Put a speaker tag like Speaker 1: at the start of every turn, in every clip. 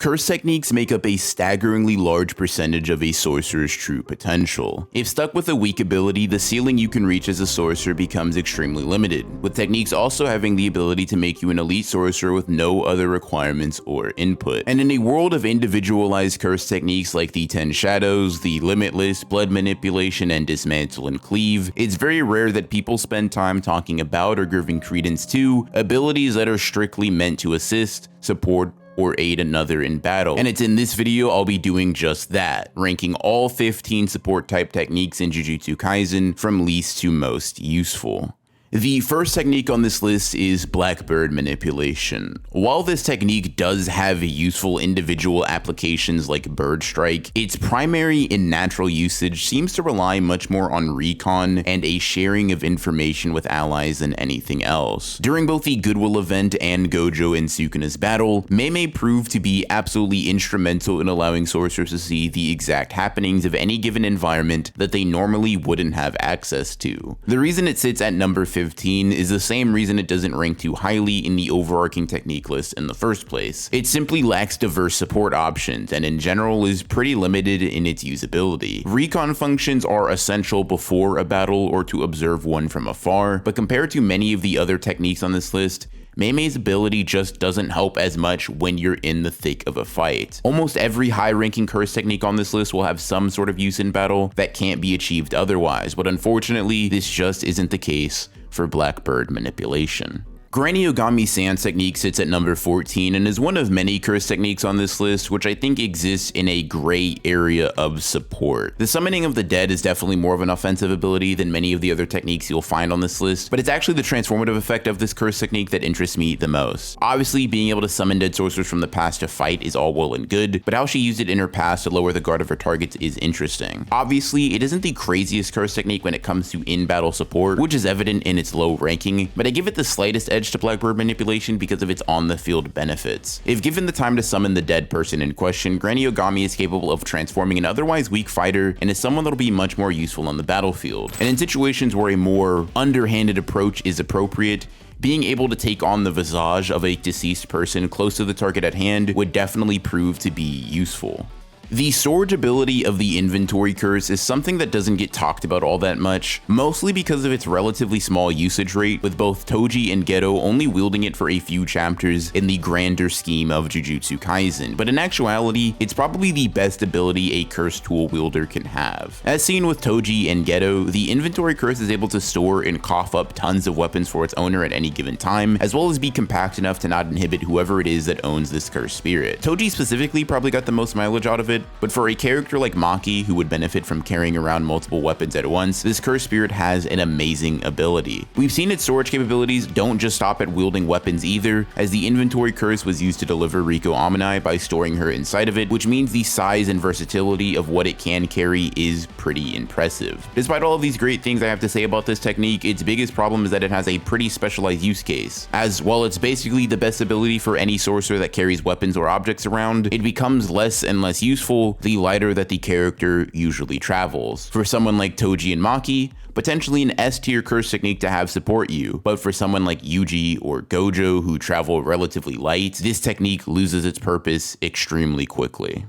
Speaker 1: Curse techniques make up a staggeringly large percentage of a sorcerer's true potential. If stuck with a weak ability, the ceiling you can reach as a sorcerer becomes extremely limited, with techniques also having the ability to make you an elite sorcerer with no other requirements or input. And in a world of individualized curse techniques like the 10 Shadows, the Limitless, Blood Manipulation, and Dismantle and Cleave, it's very rare that people spend time talking about or giving credence to abilities that are strictly meant to assist, support, or aid another in battle. And it's in this video I'll be doing just that, ranking all 15 support type techniques in Jujutsu Kaisen from least to most useful. The first technique on this list is Blackbird Manipulation. While this technique does have useful individual applications like Bird Strike, its primary and natural usage seems to rely much more on recon and a sharing of information with allies than anything else. During both the Goodwill event and Gojo and Sukuna's battle, Mei proved to be absolutely instrumental in allowing sorcerers to see the exact happenings of any given environment that they normally wouldn't have access to. The reason it sits at number 15 is the same reason it doesn't rank too highly in the overarching technique list in the first place. It simply lacks diverse support options and in general is pretty limited in its usability. Recon functions are essential before a battle or to observe one from afar, but compared to many of the other techniques on this list, Mei's ability just doesn't help as much when you're in the thick of a fight. Almost every high-ranking curse technique on this list will have some sort of use in battle that can't be achieved otherwise, but unfortunately, this just isn't the case for Blackbird Manipulation. Granny Ogami San's technique sits at number 14 and is one of many curse techniques on this list, which I think exists in a gray area of support. The Summoning of the Dead is definitely more of an offensive ability than many of the other techniques you'll find on this list, but it's actually the transformative effect of this curse technique that interests me the most. Obviously, being able to summon dead sorcerers from the past to fight is all well and good, but how she used it in her past to lower the guard of her targets is interesting. Obviously, it isn't the craziest curse technique when it comes to in-battle support, which is evident in its low ranking, but I give it the slightest edge to Blackbird Manipulation because of its on-the-field benefits. If given the time to summon the dead person in question, Granny Ogami is capable of transforming an otherwise weak fighter into someone that'll be much more useful on the battlefield. And in situations where a more underhanded approach is appropriate, being able to take on the visage of a deceased person close to the target at hand would definitely prove to be useful. The storage ability of the inventory curse is something that doesn't get talked about all that much, mostly because of its relatively small usage rate, with both Toji and Geto only wielding it for a few chapters in the grander scheme of Jujutsu Kaisen, but in actuality, it's probably the best ability a curse tool wielder can have. As seen with Toji and Geto, the inventory curse is able to store and cough up tons of weapons for its owner at any given time, as well as be compact enough to not inhibit whoever it is that owns this cursed spirit. Toji specifically probably got the most mileage out of it, but for a character like Maki, who would benefit from carrying around multiple weapons at once, this cursed spirit has an amazing ability. We've seen its storage capabilities don't just stop at wielding weapons either, as the inventory curse was used to deliver Riko Amanai by storing her inside of it, which means the size and versatility of what it can carry is pretty impressive. Despite all of these great things I have to say about this technique, its biggest problem is that it has a pretty specialized use case, as while it's basically the best ability for any sorcerer that carries weapons or objects around, it becomes less and less useful the lighter that the character usually travels. For someone like Toji and Maki, potentially an S-tier curse technique to have support you, but for someone like Yuji or Gojo who travel relatively light, this technique loses its purpose extremely quickly.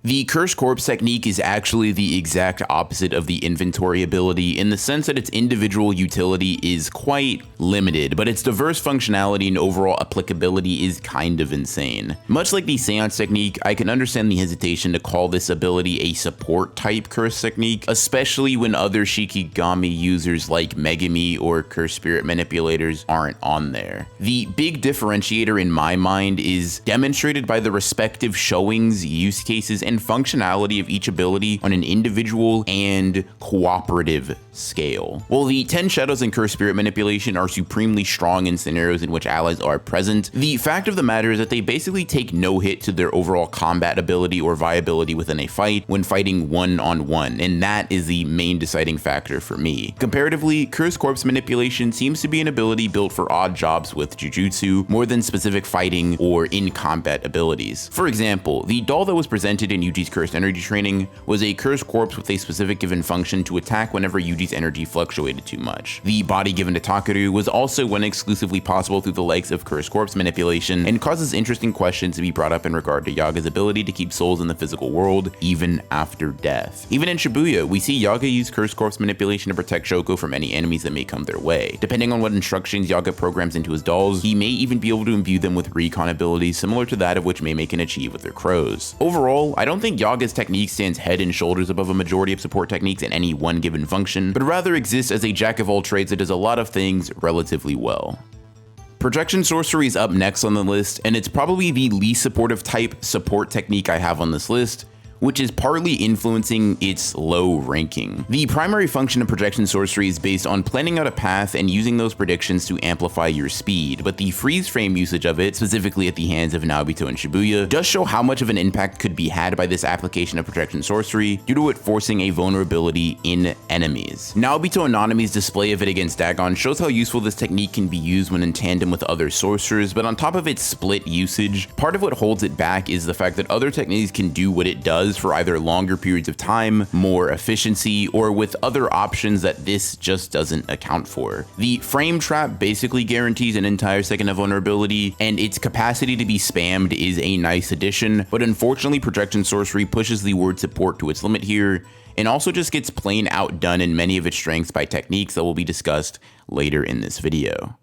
Speaker 1: The Curse Corpse technique is actually the exact opposite of the inventory ability in the sense that its individual utility is quite limited, but its diverse functionality and overall applicability is kind of insane. Much like the Seance technique, I can understand the hesitation to call this ability a support type curse technique, especially when other Shikigami users like Megami or Curse Spirit manipulators aren't on there. The big differentiator in my mind is demonstrated by the respective showings, use cases, and functionality of each ability on an individual and cooperative scale. While the 10 Shadows and Curse Spirit Manipulation are supremely strong in scenarios in which allies are present, the fact of the matter is that they basically take no hit to their overall combat ability or viability within a fight when fighting one-on-one, and that is the main deciding factor for me. Comparatively, Curse Corpse Manipulation seems to be an ability built for odd jobs with Jujutsu more than specific fighting or in-combat abilities. For example, the doll that was presented in Yuji's Cursed Energy training was a Cursed Corpse with a specific given function to attack whenever Yuji's Yuji's energy fluctuated too much. The body given to Takeru was also one exclusively possible through the likes of cursed corpse manipulation, and causes interesting questions to be brought up in regard to Yaga's ability to keep souls in the physical world even after death. Even in Shibuya, we see Yaga use cursed corpse manipulation to protect Shoko from any enemies that may come their way. Depending on what instructions Yaga programs into his dolls, he may even be able to imbue them with recon abilities similar to that of which Meimei can achieve with their crows. Overall, I don't think Yaga's technique stands head and shoulders above a majority of support techniques in any one given function, but rather exists as a jack of all trades that does a lot of things relatively well. Projection Sorcery is up next on the list, and it's probably the least supportive type support technique I have on this list, which is partly influencing its low ranking. The primary function of Projection Sorcery is based on planning out a path and using those predictions to amplify your speed, but the freeze frame usage of it, specifically at the hands of Naobito and Shibuya, does show how much of an impact could be had by this application of Projection Sorcery due to it forcing a vulnerability in enemies. Naobito and Nanami's display of it against Dagon shows how useful this technique can be used when in tandem with other sorcerers, but on top of its split usage, part of what holds it back is the fact that other techniques can do what it does for either longer periods of time, more efficiency, or with other options that this just doesn't account for. The frame trap basically guarantees an entire second of vulnerability, and its capacity to be spammed is a nice addition, but unfortunately Projection Sorcery pushes the word support to its limit here, and also just gets plain outdone in many of its strengths by techniques that will be discussed later in this video.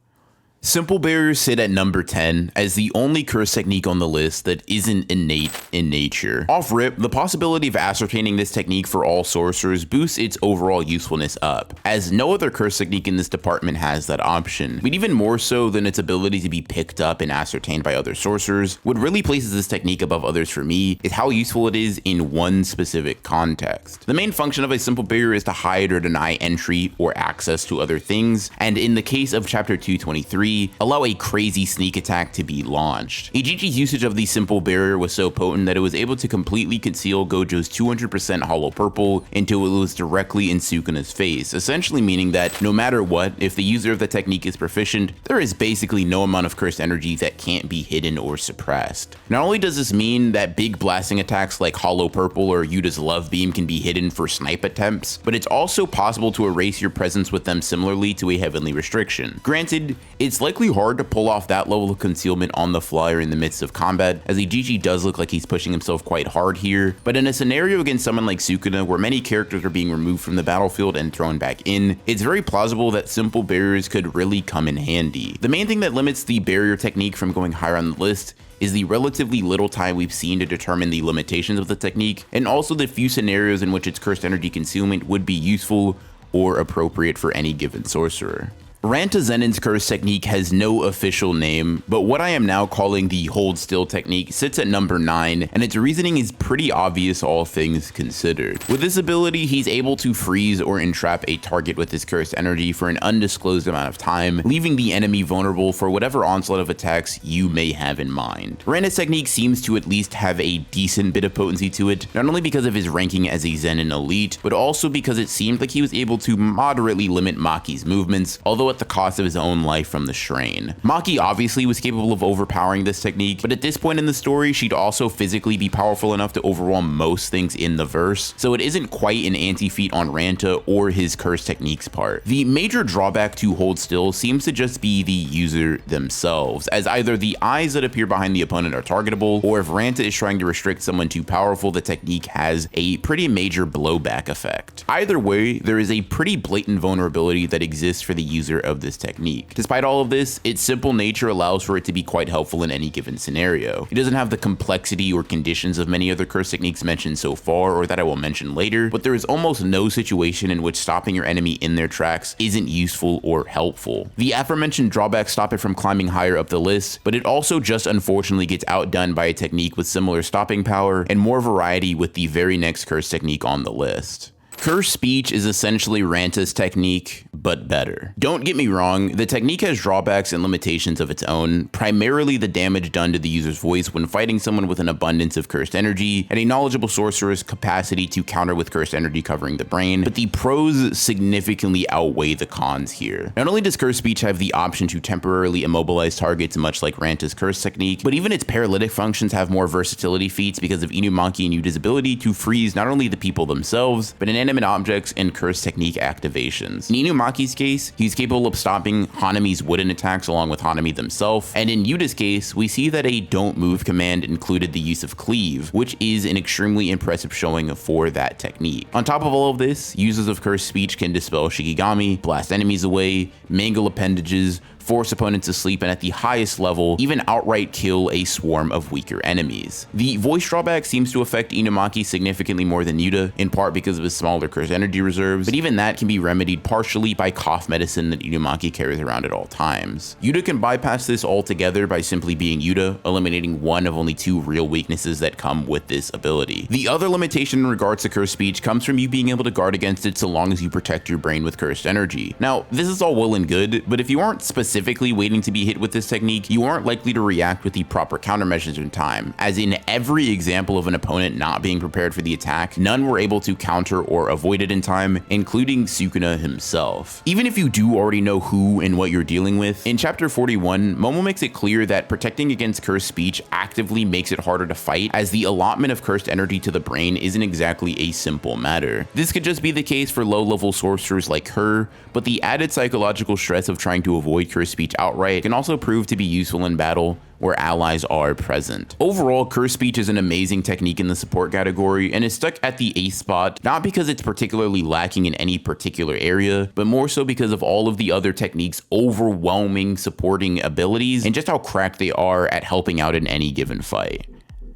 Speaker 1: Simple barriers sit at number 10 as the only curse technique on the list that isn't innate in nature. Off rip, the possibility of ascertaining this technique for all sorcerers boosts its overall usefulness up, as no other curse technique in this department has that option. But even more so than its ability to be picked up and ascertained by other sorcerers, what really places this technique above others for me is how useful it is in one specific context. The main function of a simple barrier is to hide or deny entry or access to other things, and in the case of chapter 223, allow a crazy sneak attack to be launched. Eiichi's usage of the simple barrier was so potent that it was able to completely conceal Gojo's 200% hollow purple until it was directly in Sukuna's face, essentially meaning that no matter what, if the user of the technique is proficient, there is basically no amount of cursed energy that can't be hidden or suppressed. Not only does this mean that big blasting attacks like hollow purple or Yuta's love beam can be hidden for snipe attempts, but it's also possible to erase your presence with them similarly to a heavenly restriction. Granted, it's likely hard to pull off that level of concealment on the fly or in the midst of combat, as Eiichi does look like he's pushing himself quite hard here, but in a scenario against someone like Sukuna where many characters are being removed from the battlefield and thrown back in, it's very plausible that simple barriers could really come in handy. The main thing that limits the barrier technique from going higher on the list is the relatively little time we've seen to determine the limitations of the technique, and also the few scenarios in which its cursed energy concealment would be useful or appropriate for any given sorcerer. Ranta Zenin's curse technique has no official name, but what I am now calling the hold still technique sits at number 9, and its reasoning is pretty obvious all things considered. With this ability, he's able to freeze or entrap a target with his cursed energy for an undisclosed amount of time, leaving the enemy vulnerable for whatever onslaught of attacks you may have in mind. Ranta's technique seems to at least have a decent bit of potency to it, not only because of his ranking as a Zenin elite, but also because it seemed like he was able to moderately limit Maki's movements, although at the cost of his own life from the strain. Maki obviously was capable of overpowering this technique, but at this point in the story, she'd also physically be powerful enough to overwhelm most things in the verse, so it isn't quite an anti-feat on Ranta or his curse techniques part. The major drawback to hold still seems to just be the user themselves, as either the eyes that appear behind the opponent are targetable, or if Ranta is trying to restrict someone too powerful, the technique has a pretty major blowback effect. Either way, there is a pretty blatant vulnerability that exists for the user of this technique. Despite all of this, its simple nature allows for it to be quite helpful in any given scenario. It doesn't have the complexity or conditions of many other curse techniques mentioned so far, or that I will mention later, but there is almost no situation in which stopping your enemy in their tracks isn't useful or helpful. The aforementioned drawbacks stop it from climbing higher up the list, but it also just unfortunately gets outdone by a technique with similar stopping power and more variety with the very next curse technique on the list. Curse speech is essentially Ranta's technique, but better. Don't get me wrong, the technique has drawbacks and limitations of its own, primarily the damage done to the user's voice when fighting someone with an abundance of cursed energy, and a knowledgeable sorcerer's capacity to counter with cursed energy covering the brain, but the pros significantly outweigh the cons here. Not only does curse speech have the option to temporarily immobilize targets much like Ranta's curse technique, but even its paralytic functions have more versatility feats because of Inumaki and Yuta's ability to freeze not only the people themselves, but an inanimate objects, and cursed technique activations. In Inumaki's case, he's capable of stopping Hanami's wooden attacks along with Hanami themselves, and in Yuda's case, we see that a don't move command included the use of cleave, which is an extremely impressive showing for that technique. On top of all of this, users of cursed speech can dispel Shikigami, blast enemies away, mangle appendages, force opponents to sleep, and at the highest level, even outright kill a swarm of weaker enemies. The voice drawback seems to affect Inumaki significantly more than Yuda, in part because of his smaller cursed energy reserves, but even that can be remedied partially by cough medicine that Inumaki carries around at all times. Yuda can bypass this altogether by simply being Yuda, eliminating one of only 2 real weaknesses that come with this ability. The other limitation in regards to cursed speech comes from you being able to guard against it so long as you protect your brain with cursed energy. Now, this is all well and good, but if you aren't specifically waiting to be hit with this technique, you aren't likely to react with the proper countermeasures in time. As in every example of an opponent not being prepared for the attack, none were able to counter or avoid it in time, including Sukuna himself. Even if you do already know who and what you're dealing with, in chapter 41, Momo makes it clear that protecting against cursed speech actively makes it harder to fight, as the allotment of cursed energy to the brain isn't exactly a simple matter. This could just be the case for low-level sorcerers like her, but the added psychological stress of trying to avoid cursed speech outright can also prove to be useful in battle where allies are present. Overall, cursed speech is an amazing technique in the support category and is stuck at the ace spot, not because it's particularly lacking in any particular area, but more so because of all of the other techniques' overwhelming supporting abilities and just how cracked they are at helping out in any given fight.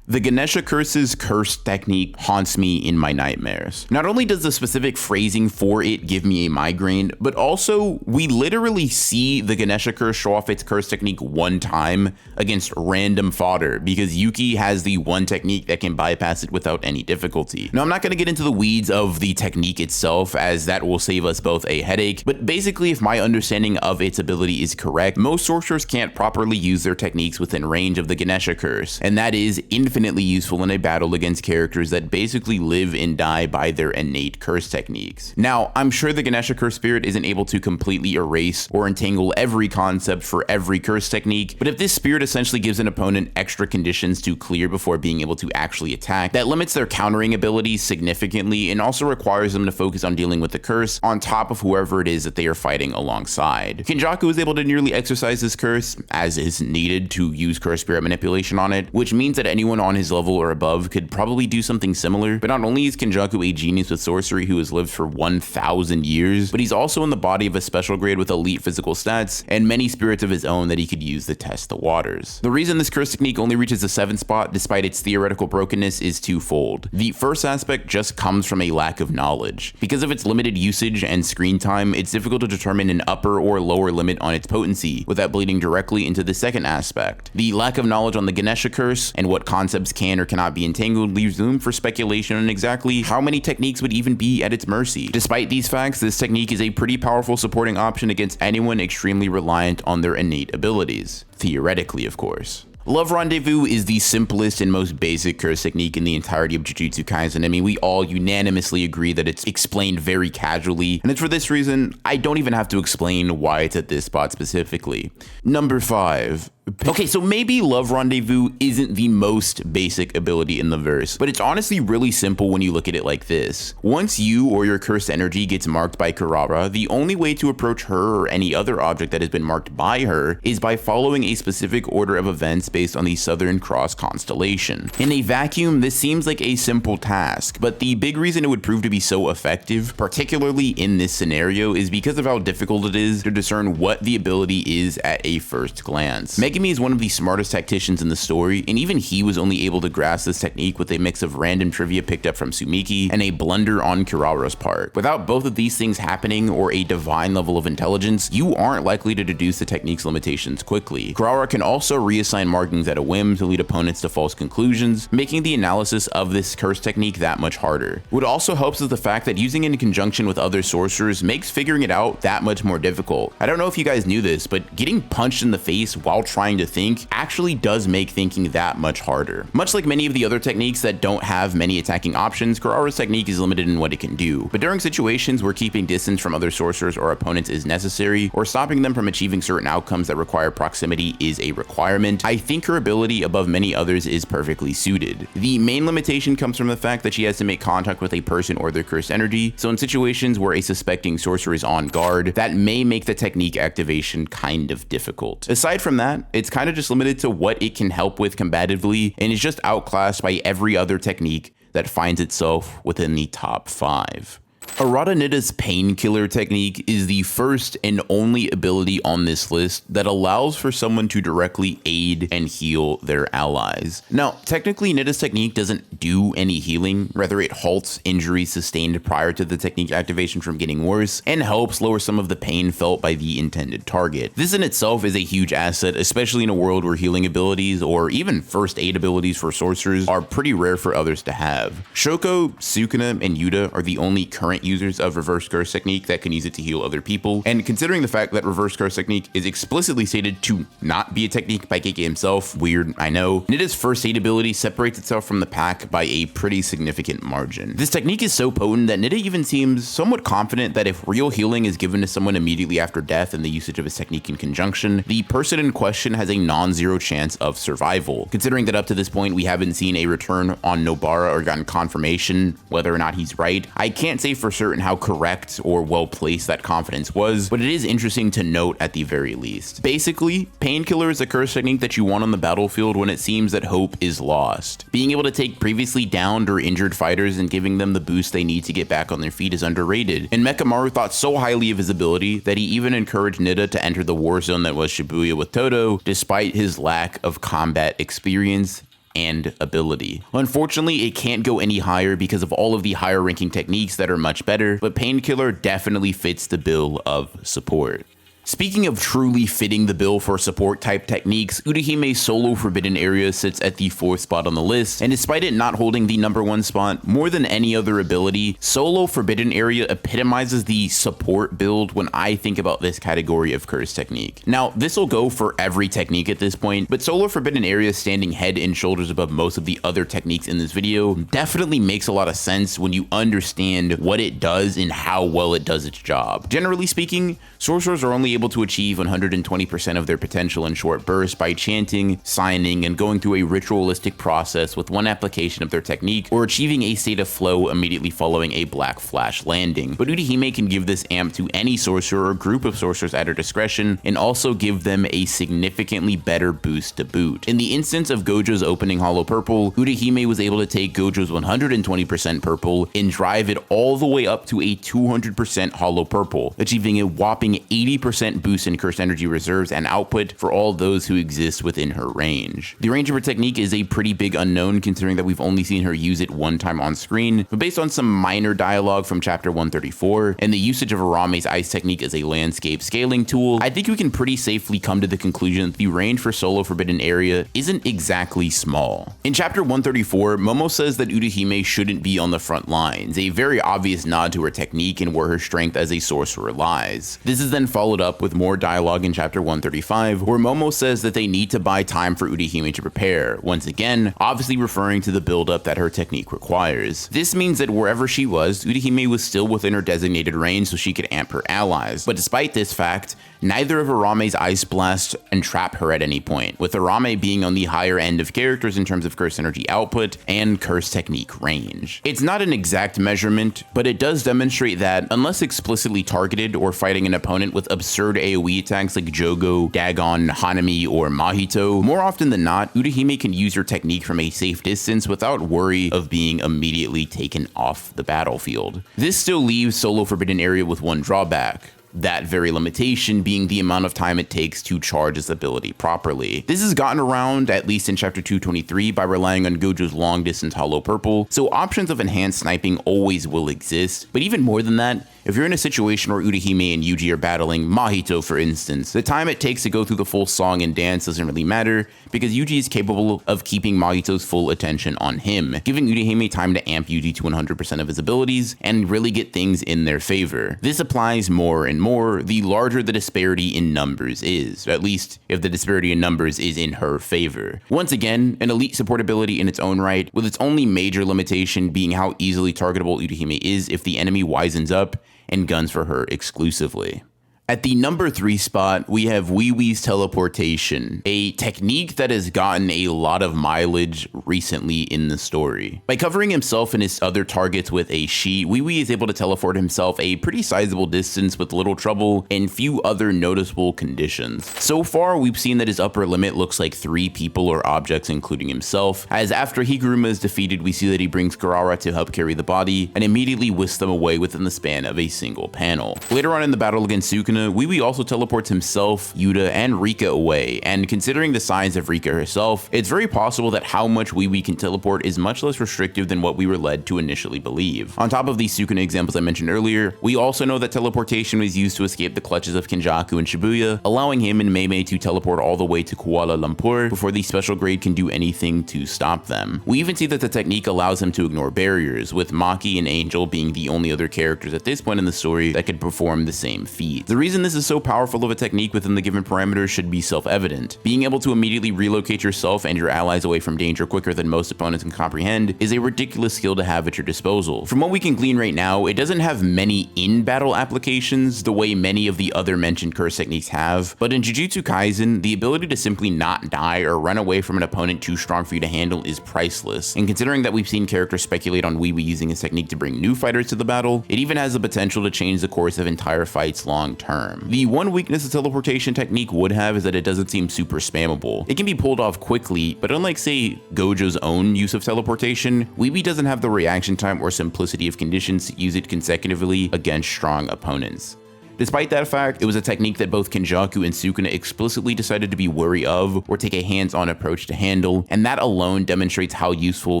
Speaker 1: The Ganesha Curse's cursed technique haunts me in my nightmares. Not only does the specific phrasing for it give me a migraine, but also we literally see the Ganesha Curse show off its curse technique one time against random fodder because Yuki has the one technique that can bypass it without any difficulty. Now, I'm not going to get into the weeds of the technique itself, as that will save us both a headache, but basically, if my understanding of its ability is correct, most sorcerers can't properly use their techniques within range of the Ganesha Curse, and that is infinitely useful in a battle against characters that basically live and die by their innate curse techniques. Now, I'm sure the Ganesha Curse spirit isn't able to completely erase or entangle every concept for every curse technique, but if this spirit essentially gives an opponent extra conditions to clear before being able to actually attack, that limits their countering abilities significantly and also requires them to focus on dealing with the curse on top of whoever it is that they are fighting alongside. Kinjaku is able to nearly exercise this curse, as is needed to use curse spirit manipulation on it, which means that anyone on his level or above could probably do something similar. But not only is Kinjaku a genius with sorcery who has lived for 1,000 years, but he's also in the body of a special grade with elite physical stats and many spirits of his own that he could use to test the waters. The reason this curse technique only reaches the 7th spot despite its theoretical brokenness is twofold. The first aspect just comes from a lack of knowledge. Because of its limited usage and screen time, it's difficult to determine an upper or lower limit on its potency without bleeding directly into the second aspect. The lack of knowledge on the Ganesha Curse and what concepts can or cannot be entangled leaves room for speculation on exactly how many techniques would even be at its mercy. Despite these facts, this technique is a pretty powerful supporting option against anyone extremely reliant on their innate abilities. Theoretically, of course. Love Rendevu is the simplest and most basic curse technique in the entirety of Jujutsu Kaisen. I mean, we all unanimously agree that it's explained very casually, and it's for this reason I don't even have to explain why it's at this spot specifically. Number 5. Okay, so maybe Love Rendevu isn't the most basic ability in the verse, but it's honestly really simple when you look at it like this. Once you or your cursed energy gets marked by Kurara, the only way to approach her or any other object that has been marked by her is by following a specific order of events based on the Southern Cross constellation. In a vacuum, this seems like a simple task, but the big reason it would prove to be so effective, particularly in this scenario, is because of how difficult it is to discern what the ability is at a first glance. Megumi is one of the smartest tacticians in the story, and even he was only able to grasp this technique with a mix of random trivia picked up from Sumiki and a blunder on Kurara's part. Without both of these things happening or a divine level of intelligence, you aren't likely to deduce the technique's limitations quickly. Kurara can also reassign markings at a whim to lead opponents to false conclusions, making the analysis of this curse technique that much harder. What also helps is the fact that using it in conjunction with other sorcerers makes figuring it out that much more difficult. I don't know if you guys knew this, but getting punched in the face while trying to think actually does make thinking that much harder. Much like many of the other techniques that don't have many attacking options, Kurara's technique is limited in what it can do, but during situations where keeping distance from other sorcerers or opponents is necessary, or stopping them from achieving certain outcomes that require proximity is a requirement, I think think her ability above many others is perfectly suited. The main limitation comes from the fact that she has to make contact with a person or their cursed energy, so in situations where a suspecting sorcerer is on guard, that may make the technique activation kind of difficult. Aside from that, it's kind of just limited to what it can help with combatively, and is just outclassed by every other technique that finds itself within the top 5. Arata Nida's Painkiller technique is the first and only ability on this list that allows for someone to directly aid and heal their allies. Now, technically Nida's technique doesn't do any healing, rather it halts injuries sustained prior to the technique activation from getting worse, and helps lower some of the pain felt by the intended target. This in itself is a huge asset, especially in a world where healing abilities, or even first aid abilities for sorcerers, are pretty rare for others to have. Shoko, Sukuna, and Yuta are the only current users of reverse curse technique that can use it to heal other people, and considering the fact that reverse curse technique is explicitly stated to not be a technique by Keiki himself, weird, I know, Nida's first aid ability separates itself from the pack by a pretty significant margin. This technique is so potent that Nida even seems somewhat confident that if real healing is given to someone immediately after death and the usage of his technique in conjunction, the person in question has a non-zero chance of survival. Considering that up to this point we haven't seen a return on Nobara or gotten confirmation whether or not he's right, I can't say for certain how correct or well placed that confidence was, but it is interesting to note at the very least. Basically, Painkiller is a curse technique that you want on the battlefield when it seems that hope is lost. Being able to take previously downed or injured fighters and giving them the boost they need to get back on their feet is underrated, and Mekamaru thought so highly of his ability that he even encouraged Nida to enter the war zone that was Shibuya with Todo, despite his lack of combat experience and ability. Unfortunately, it can't go any higher because of all of the higher ranking techniques that are much better, but Painkiller definitely fits the bill of support. Speaking of truly fitting the bill for support type techniques, Udahime's Solo Forbidden Area sits at the 4th spot on the list, and despite it not holding the #1 spot, more than any other ability, Solo Forbidden Area epitomizes the support build when I think about this category of curse technique. Now, this will go for every technique at this point, but Solo Forbidden Area standing head and shoulders above most of the other techniques in this video definitely makes a lot of sense when you understand what it does and how well it does its job. Generally speaking, sorcerers are only able to achieve 120% of their potential in short bursts by chanting, signing, and going through a ritualistic process with one application of their technique, or achieving a state of flow immediately following a black flash landing. But Udahime can give this amp to any sorcerer or group of sorcerers at her discretion, and also give them a significantly better boost to boot. In the instance of Gojo's opening Hollow Purple, Udahime was able to take Gojo's 120% purple and drive it all the way up to a 200% Hollow Purple, achieving a whopping 80% boost in cursed energy reserves and output for all those who exist within her range. The range of her technique is a pretty big unknown considering that we've only seen her use it one time on screen, but based on some minor dialogue from chapter 134 and the usage of Arame's ice technique as a landscape scaling tool, I think we can pretty safely come to the conclusion that the range for Solo Forbidden Area isn't exactly small. In chapter 134, Momo says that Udahime shouldn't be on the front lines, a very obvious nod to her technique and where her strength as a sorcerer lies. This is then followed up with more dialogue in chapter 135, where Momo says that they need to buy time for Udahime to prepare, once again, obviously referring to the buildup that her technique requires. This means that wherever she was, Udahime was still within her designated range so she could amp her allies, but despite this fact, neither of Arame's Ice Blast entrap her at any point, with Arame being on the higher end of characters in terms of curse energy output and curse technique range. It's not an exact measurement, but it does demonstrate that, unless explicitly targeted or fighting an opponent with absurd AoE attacks like Jogo, Dagon, Hanami, or Mahito, more often than not, Udahime can use her technique from a safe distance without worry of being immediately taken off the battlefield. This still leaves Solo Forbidden Area with one drawback. That very limitation being the amount of time it takes to charge his ability properly. This has gotten around, at least in chapter 223, by relying on Gojo's long distance Hollow Purple, so options of enhanced sniping always will exist, but even more than that, if you're in a situation where Udahime and Yuji are battling Mahito, for instance, the time it takes to go through the full song and dance doesn't really matter because Yuji is capable of keeping Mahito's full attention on him, giving Udahime time to amp Yuji to 100% of his abilities and really get things in their favor. This applies more and more the larger the disparity in numbers is, at least if the disparity in numbers is in her favor. Once again, an elite support ability in its own right, with its only major limitation being how easily targetable Udahime is if the enemy wisens up and guns for her exclusively. At the number 3 spot, we have Wee Wee's teleportation, a technique that has gotten a lot of mileage recently in the story. By covering himself and his other targets with a sheet, Wee Wee is able to teleport himself a pretty sizable distance with little trouble and few other noticeable conditions. So far, we've seen that his upper limit looks like 3 people or objects including himself, as after Higuruma is defeated, we see that he brings Kurara to help carry the body and immediately whisks them away within the span of a single panel. Later on in the battle against Sukuna, Wee Wee also teleports himself, Yuta, and Rika away, and considering the size of Rika herself, it's very possible that how much Wee Wee can teleport is much less restrictive than what we were led to initially believe. On top of these Sukuna examples I mentioned earlier, we also know that teleportation was used to escape the clutches of Kenjaku and Shibuya, allowing him and Mei to teleport all the way to Kuala Lumpur before the special grade can do anything to stop them. We even see that the technique allows him to ignore barriers, with Maki and Angel being the only other characters at this point in the story that could perform the same feat. The reason this is so powerful of a technique within the given parameters should be self-evident. Being able to immediately relocate yourself and your allies away from danger quicker than most opponents can comprehend is a ridiculous skill to have at your disposal. From what we can glean right now, it doesn't have many in-battle applications the way many of the other mentioned curse techniques have, but in Jujutsu Kaisen, the ability to simply not die or run away from an opponent too strong for you to handle is priceless. And considering that we've seen characters speculate on Wee Wee using his technique to bring new fighters to the battle, it even has the potential to change the course of entire fights long term. The one weakness the teleportation technique would have is that it doesn't seem super spammable. It can be pulled off quickly, but unlike say Gojo's own use of teleportation, Wee Wee doesn't have the reaction time or simplicity of conditions to use it consecutively against strong opponents. Despite that fact, it was a technique that both Kenjaku and Sukuna explicitly decided to be wary of or take a hands-on approach to handle, and that alone demonstrates how useful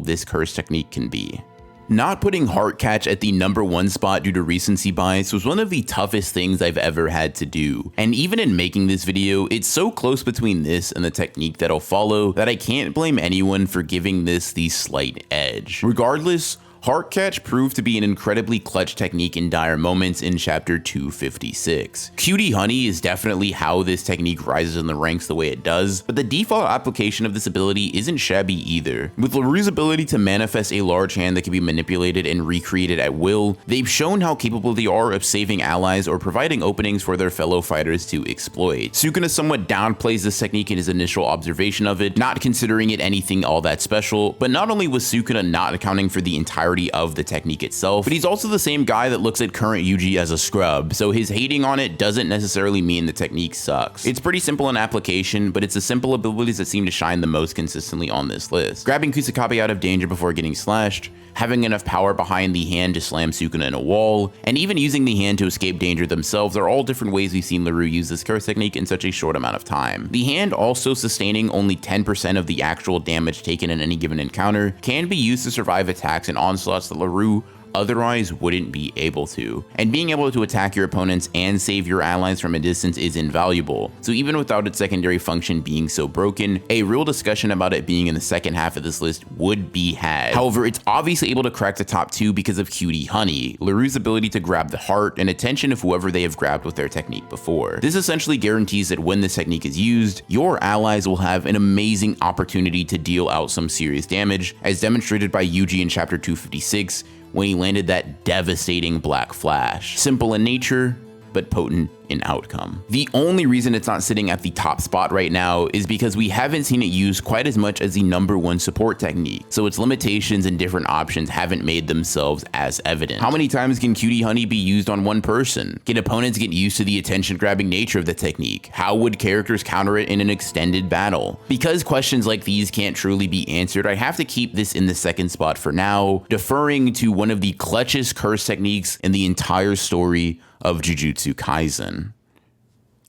Speaker 1: this curse technique can be. Not putting Heart Catch at the number 1 spot due to recency bias was one of the toughest things I've ever had to do, and even in making this video, it's so close between this and the technique that'll follow that I can't blame anyone for giving this the slight edge. Regardless, Heart Catch proved to be an incredibly clutch technique in dire moments in chapter 256. Cutie Honey is definitely how this technique rises in the ranks the way it does, but the default application of this ability isn't shabby either. With Larue's ability to manifest a large hand that can be manipulated and recreated at will, they've shown how capable they are of saving allies or providing openings for their fellow fighters to exploit. Sukuna somewhat downplays this technique in his initial observation of it, not considering it anything all that special, but not only was Sukuna not accounting for the entirety of the technique itself, but he's also the same guy that looks at current Yuji as a scrub, so his hating on it doesn't necessarily mean the technique sucks. It's pretty simple in application, but it's the simple abilities that seem to shine the most consistently on this list. Grabbing Kusakabe out of danger before getting slashed, having enough power behind the hand to slam Sukuna in a wall, and even using the hand to escape danger themselves are all different ways we've seen Larue use this curse technique in such a short amount of time. The hand also sustaining only 10% of the actual damage taken in any given encounter can be used to survive attacks and onslaughts that Larue otherwise wouldn't be able to. And being able to attack your opponents and save your allies from a distance is invaluable. So even without its secondary function being so broken, a real discussion about it being in the second half of this list would be had. However, it's obviously able to crack the top 2 because of Cutie Honey, Larue's ability to grab the heart and attention of whoever they have grabbed with their technique before. This essentially guarantees that when this technique is used, your allies will have an amazing opportunity to deal out some serious damage, as demonstrated by Yuji in chapter 256, when he landed that devastating Black Flash. Simple in nature, but potent in outcome. The only reason it's not sitting at the top spot right now is because we haven't seen it used quite as much as the number 1 support technique, so its limitations and different options haven't made themselves as evident. How many times can Cutie Honey be used on one person? Can opponents get used to the attention-grabbing nature of the technique? How would characters counter it in an extended battle? Because questions like these can't truly be answered, I have to keep this in the 2nd spot for now, deferring to one of the clutchest curse techniques in the entire story of Jujutsu Kaisen.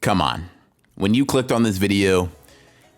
Speaker 1: Come on, when you clicked on this video,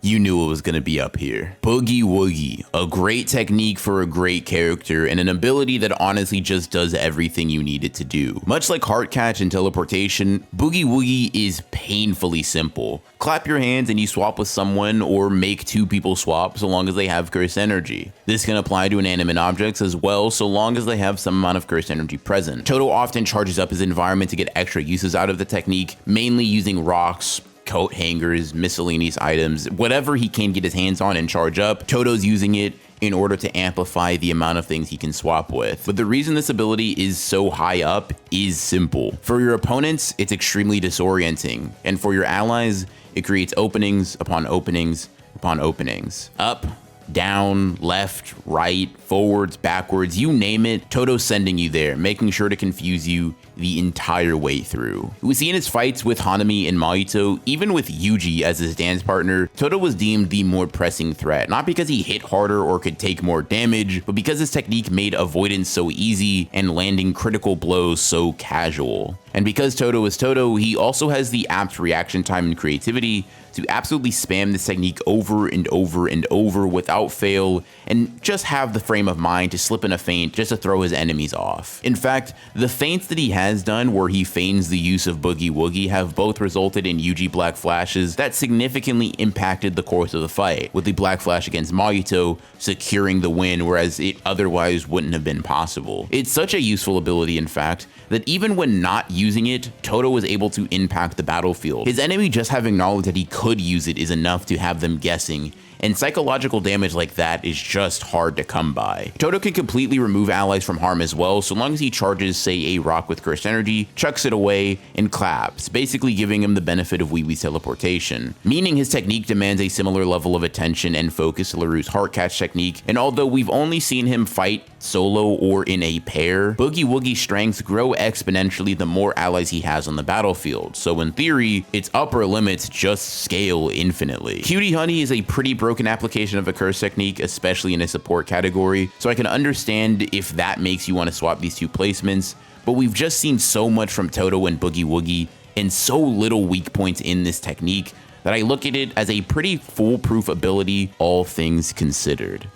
Speaker 1: you knew it was going to be up here. Boogie Woogie, a great technique for a great character and an ability that honestly just does everything you need it to do. Much like Heart Catch and teleportation, Boogie Woogie is painfully simple. Clap your hands and you swap with someone, or make 2 people swap so long as they have cursed energy. This can apply to inanimate objects as well, so long as they have some amount of cursed energy present. Todo often charges up his environment to get extra uses out of the technique, mainly using rocks, coat hangers, miscellaneous items, whatever he can get his hands on and charge up, Todo's using it in order to amplify the amount of things he can swap with. But the reason this ability is so high up is simple. For your opponents, it's extremely disorienting, and for your allies, it creates openings upon openings upon openings. Up, down, left, right, forwards, backwards, you name it, Todo's sending you there, making sure to confuse you the entire way through. We see in his fights with Hanami and Mahito, even with Yuji as his dance partner, Todo was deemed the more pressing threat, not because he hit harder or could take more damage, but because his technique made avoidance so easy and landing critical blows so casual. And because Todo is Todo, he also has the apt reaction time and creativity to absolutely spam this technique over and over and over without fail, and just have the frame of mind to slip in a feint just to throw his enemies off. In fact, the feints that he has done where he feigns the use of Boogie Woogie have both resulted in Yuji Black Flashes that significantly impacted the course of the fight, with the Black Flash against Mahito securing the win, whereas it otherwise wouldn't have been possible. It's such a useful ability, in fact, that even when not using it, Todo was able to impact the battlefield. His enemy just having knowledge that he could use it is enough to have them guessing, and psychological damage like that is just hard to come by. Todo can completely remove allies from harm as well, so long as he charges, say, a rock with cursed energy, chucks it away, and claps, basically giving him the benefit of Wee Wee's teleportation. Meaning his technique demands a similar level of attention and focus to Larue's heart catch technique, and although we've only seen him fight solo or in a pair, Boogie Woogie's strengths grow exponentially the more allies he has on the battlefield, so in theory, its upper limits just scale infinitely. Cutie Honey is a pretty broken application of a curse technique, especially in a support category, so I can understand if that makes you want to swap these two placements, but we've just seen so much from Todo and Boogie Woogie, and so little weak points in this technique, that I look at it as a pretty foolproof ability, all things considered.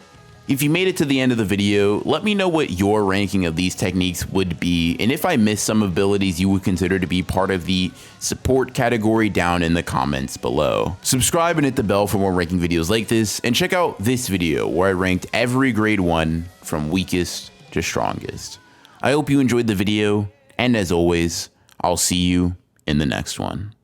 Speaker 1: If you made it to the end of the video, let me know what your ranking of these techniques would be, and if I missed some abilities you would consider to be part of the support category down in the comments below. Subscribe and hit the bell for more ranking videos like this, and check out this video where I ranked every grade 1 from weakest to strongest. I hope you enjoyed the video, and as always, I'll see you in the next one.